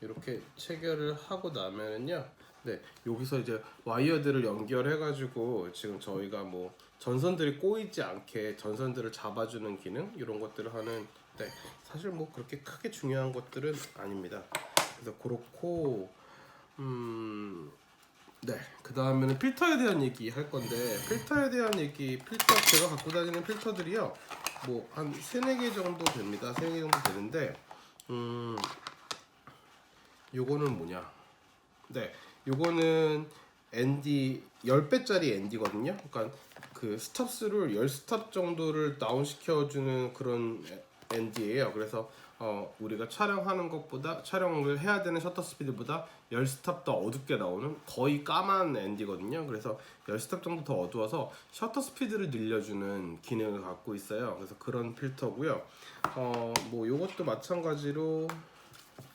이렇게 체결을 하고 나면은요, 네, 여기서 이제 와이어들을 연결해가지고 지금 저희가 뭐 전선들이 꼬이지 않게 전선들을 잡아주는 기능 이런 것들을 하는, 네, 사실 뭐 그렇게 크게 중요한 것들은 아닙니다. 그래서 그렇고 네, 그 다음에는 필터에 대한 얘기 할 건데, 필터에 대한 얘기, 필터 제가 갖고 다니는 필터들이요, 뭐 한 3-4개 정도 됩니다. 3-4개 정도 되는데 요거는 뭐냐, 네, 요거는 ND 10배짜리 ND거든요. 그러니까 그 스탑수를 10스탑 정도를 다운 시켜주는 그런 ND예요. 그래서 우리가 촬영하는 것보다, 촬영을 해야 되는 셔터 스피드보다 10스탑 더 어둡게 나오는 거의 까만 ND거든요. 그래서 10스탑 정도 더 어두워서 셔터 스피드를 늘려주는 기능을 갖고 있어요. 그래서 그런 필터고요. 뭐 요것도 마찬가지로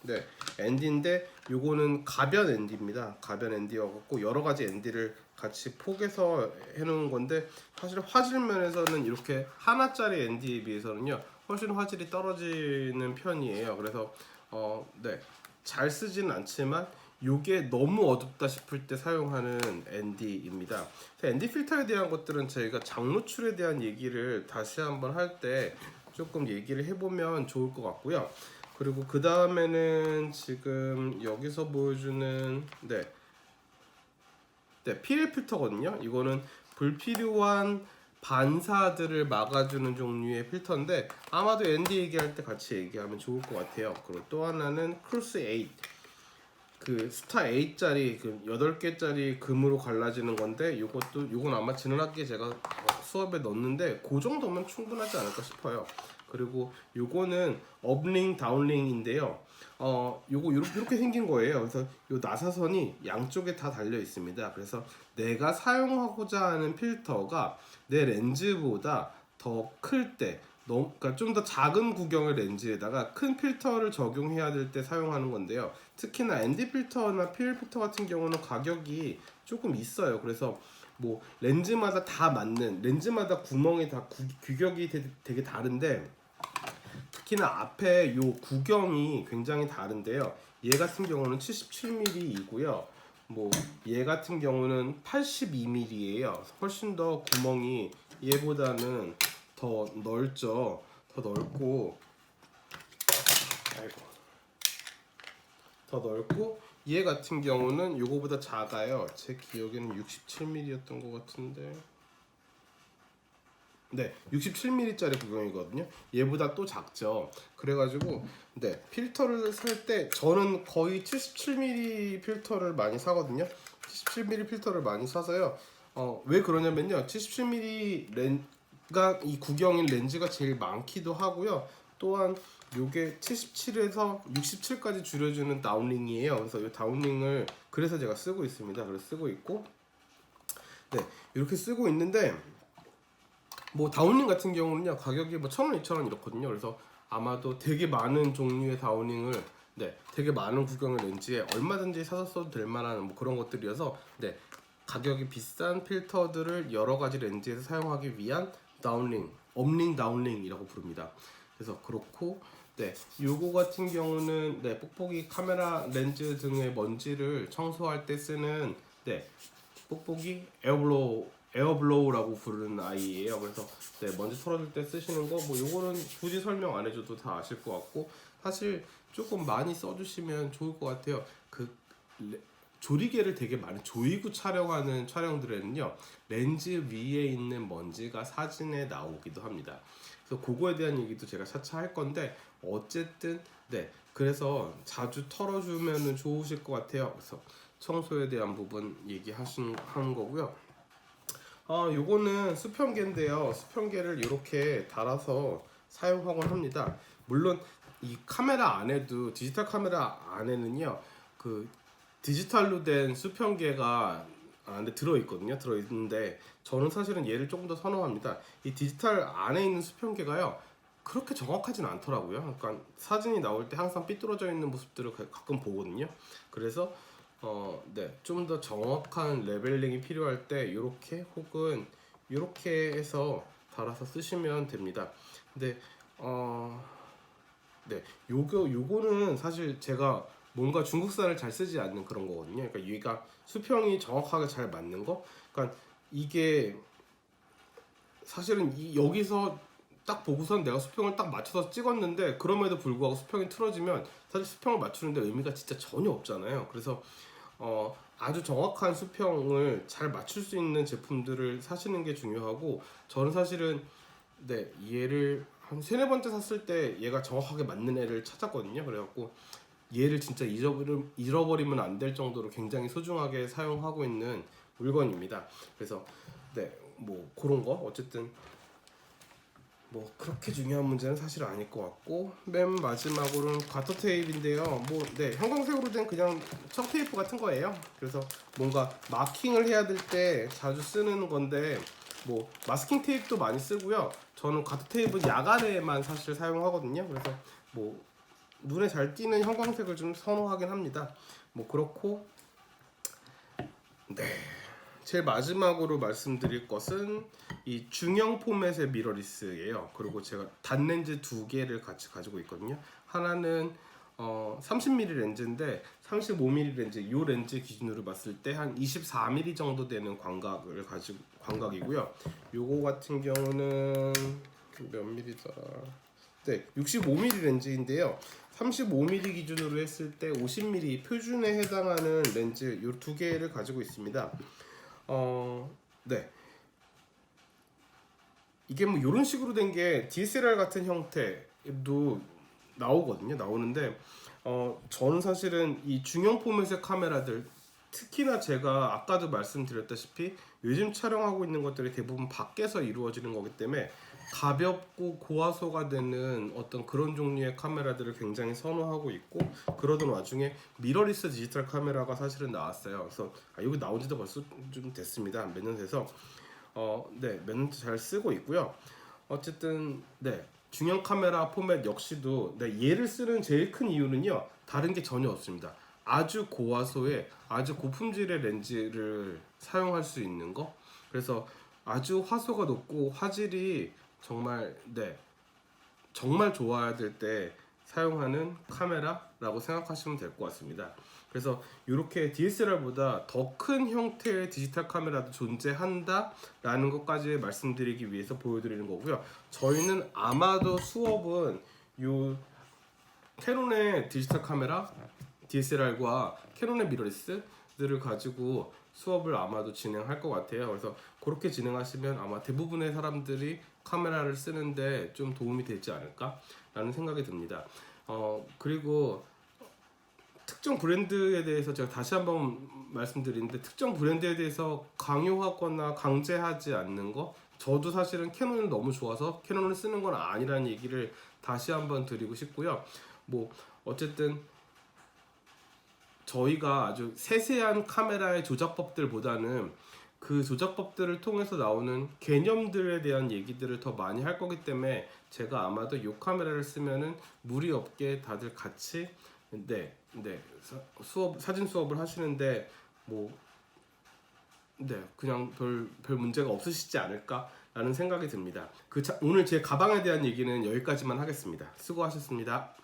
네, ND인데 요거는 가변 ND입니다. 가변 ND여갖고 여러 가지 ND를 같이 포개서 해놓은 건데, 사실 화질 면에서는 이렇게 하나짜리 ND에 비해서는요 훨씬 화질이 떨어지는 편이에요. 그래서 네, 잘 쓰지는 않지만 요게 너무 어둡다 싶을 때 사용하는 ND입니다. ND 필터에 대한 것들은 저희가 장노출에 대한 얘기를 다시 한번 할 때 조금 얘기를 해보면 좋을 것 같고요. 그리고 그 다음에는 지금 여기서 보여주는 네, PL 필터거든요. 이거는 불필요한 반사들을 막아주는 종류의 필터인데 아마도 ND 얘기할 때 같이 얘기하면 좋을 것 같아요. 그리고 또 하나는 크루스 8, 그 스타 8짜리 그 8개짜리 금으로 갈라지는 건데, 요건 아마 지난 학기에 제가 수업에 넣었는데 그 정도면 충분하지 않을까 싶어요. 그리고 요거는 업링 다운링인데요. 요거 이렇게 생긴 거예요. 그래서 요 나사선이 양쪽에 다 달려 있습니다. 그래서 내가 사용하고자 하는 필터가 내 렌즈보다 더 클 때, 그러니까 좀 더 작은 구경의 렌즈에다가 큰 필터를 적용해야 될 때 사용하는 건데요. 특히나 ND 필터나 PL 필터 같은 경우는 가격이 조금 있어요. 그래서 뭐 렌즈마다 다 맞는, 렌즈마다 구멍이 다 규격이 되게 다른데, 특히나 앞에 요 구경이 굉장히 다른데요. 얘 같은 경우는 77mm이고요. 뭐 얘 같은 경우는 82mm예요. 훨씬 더 구멍이 얘보다는 더 넓죠. 더 넓고, 아이고, 더 넓고, 얘 같은 경우는 요거보다 작아요. 제 기억에는 67mm였던 것 같은데, 네, 67mm짜리 구경이거든요. 얘보다 또 작죠. 그래가지고 네, 필터를 살 때 저는 거의 77mm 필터를 많이 사거든요. 77mm 필터를 많이 사서요. 왜 그러냐면요, 77mm 렌즈가 이 구경인 렌즈가 제일 많기도 하고요. 또한 요게 77에서 67까지 줄여주는 다운링이에요. 그래서 이 다운링을 그래서 제가 쓰고 있습니다. 그래서 쓰고 있고, 네, 이렇게 쓰고 있는데, 뭐 다운링 같은 경우는요 가격이 뭐 1,000원, 2,000원 이렇거든요. 그래서 아마도 되게 많은 종류의 다운링을, 네, 되게 많은 구경의 렌즈에 얼마든지 사서 써도 될 만한 뭐 그런 것들이어서, 네, 가격이 비싼 필터들을 여러 가지 렌즈에서 사용하기 위한 다운링, 업링 다운링이라고 부릅니다. 그래서 그렇고, 네, 요거 같은 경우는 네, 뽁뽁이 카메라 렌즈 등의 먼지를 청소할 때 쓰는 네, 뽁뽁이 에어블로우 에어블로우라고 부르는 아이예요. 그래서 네, 먼지 털어줄 때 쓰시는 거 뭐 요거는 굳이 설명 안 해줘도 다 아실 것 같고, 사실 조금 많이 써주시면 좋을 것 같아요. 그 조리개를 되게 많이 조이고 촬영하는 촬영들에는요, 렌즈 위에 있는 먼지가 사진에 나오기도 합니다. 그래서 그거에 대한 얘기도 제가 차차 할 건데, 어쨌든 네, 그래서 자주 털어주면 좋으실 것 같아요. 그래서 청소에 대한 부분 하는 거고요. 요거는 수평계인데요. 수평계를 이렇게 달아서 사용하곤 합니다. 물론 이 카메라 안에도, 디지털 카메라 안에는요, 그 디지털로 된 수평계가 안에 들어있거든요. 들어있는데 저는 사실은 얘를 조금 더 선호합니다. 이 디지털 안에 있는 수평계가요, 그렇게 정확하진 않더라고요. 그러니까 사진이 나올 때 항상 삐뚤어져 있는 모습들을 가끔 보거든요. 그래서 네, 좀 더 정확한 레벨링이 필요할 때 이렇게 혹은 이렇게 해서 달아서 쓰시면 됩니다. 근데 네, 요거는 사실 제가 뭔가 중국산을 잘 쓰지 않는 그런 거거든요. 그러니까 얘가 수평이 정확하게 잘 맞는 거. 그러니까 이게 사실은 여기서 딱 보고선 내가 수평을 딱 맞춰서 찍었는데, 그럼에도 불구하고 수평이 틀어지면 사실 수평을 맞추는데 의미가 진짜 전혀 없잖아요. 그래서 아주 정확한 수평을 잘 맞출 수 있는 제품들을 사시는 게 중요하고, 저는 사실은 네, 얘를 한 세네 번째 샀을 때 얘가 정확하게 맞는 애를 찾았거든요. 그래갖고 얘를 진짜 잃어버리면 안 될 정도로 굉장히 소중하게 사용하고 있는 물건입니다. 그래서 네, 뭐 그런 거 어쨌든 뭐 그렇게 중요한 문제는 사실 아닐 것 같고, 맨 마지막으로는 과터 테이프인데요. 뭐 네, 형광색으로 된 그냥 척 테이프 같은 거예요. 그래서 뭔가 마킹을 해야 될 때 자주 쓰는 건데, 뭐 마스킹 테이프도 많이 쓰고요. 저는 과터 테이프는 야간에만 사실 사용하거든요. 그래서 뭐 눈에 잘 띄는 형광색을 좀 선호하긴 합니다. 뭐 그렇고, 네, 제일 마지막으로 말씀드릴 것은 이 중형 포맷의 미러리스예요. 그리고 제가 단렌즈 두 개를 같이 가지고 있거든요. 하나는 30mm 렌즈인데 35mm 렌즈, 이 렌즈 기준으로 봤을 때 한 24mm 정도 되는 광각이고요. 요거 같은 경우는 몇 mm더라? 네, 65mm 렌즈인데요. 35mm 기준으로 했을 때 50mm 표준에 해당하는 렌즈 요 두 개를 가지고 있습니다. 네. 이게 뭐 이런 식으로 된 게 DSLR 같은 형태도 나오거든요. 나오는데 저는 사실은 이 중형 포맷의 카메라들, 특히나 제가 아까도 말씀드렸다시피 요즘 촬영하고 있는 것들이 대부분 밖에서 이루어지는 거기 때문에 가볍고 고화소가 되는 어떤 그런 종류의 카메라들을 굉장히 선호하고 있고, 그러던 와중에 미러리스 디지털 카메라가 사실은 나왔어요. 그래서 여기 나온 지도 벌써 좀 됐습니다. 몇 년 돼서 네, 몇 년째 잘 쓰고 있고요. 어쨌든 네, 중형 카메라 포맷 역시도 네, 얘를 쓰는 제일 큰 이유는요, 다른 게 전혀 없습니다. 아주 고화소의 아주 고품질의 렌즈를 사용할 수 있는 거. 그래서 아주 화소가 높고 화질이 정말 네, 정말 좋아야 될 때 사용하는 카메라라고 생각하시면 될 것 같습니다. 그래서 이렇게 DSLR보다 더 큰 형태의 디지털 카메라도 존재한다라는 것까지 말씀드리기 위해서 보여드리는 거고요. 저희는 아마도 수업은 요 캐논의 디지털 카메라, DSLR과 캐논의 미러리스들을 가지고 수업을 아마도 진행할 것 같아요. 그래서 그렇게 진행하시면 아마 대부분의 사람들이 카메라를 쓰는데 좀 도움이 되지 않을까라는 생각이 듭니다. 그리고 특정 브랜드에 대해서 제가 다시 한번 말씀드리는데, 특정 브랜드에 대해서 강요하거나 강제하지 않는 거, 저도 사실은 캐논을 너무 좋아서 캐논을 쓰는 건 아니라는 얘기를 다시 한번 드리고 싶고요. 뭐 어쨌든 저희가 아주 세세한 카메라의 조작법들보다는 그 조작법들을 통해서 나오는 개념들에 대한 얘기들을 더 많이 할 거기 때문에, 제가 아마도 이 카메라를 쓰면은 무리 없게 다들 같이 사진 수업을 하시는데 뭐 그냥 별 문제가 없으시지 않을까라는 생각이 듭니다. 오늘 제 가방에 대한 얘기는 여기까지만 하겠습니다. 수고하셨습니다.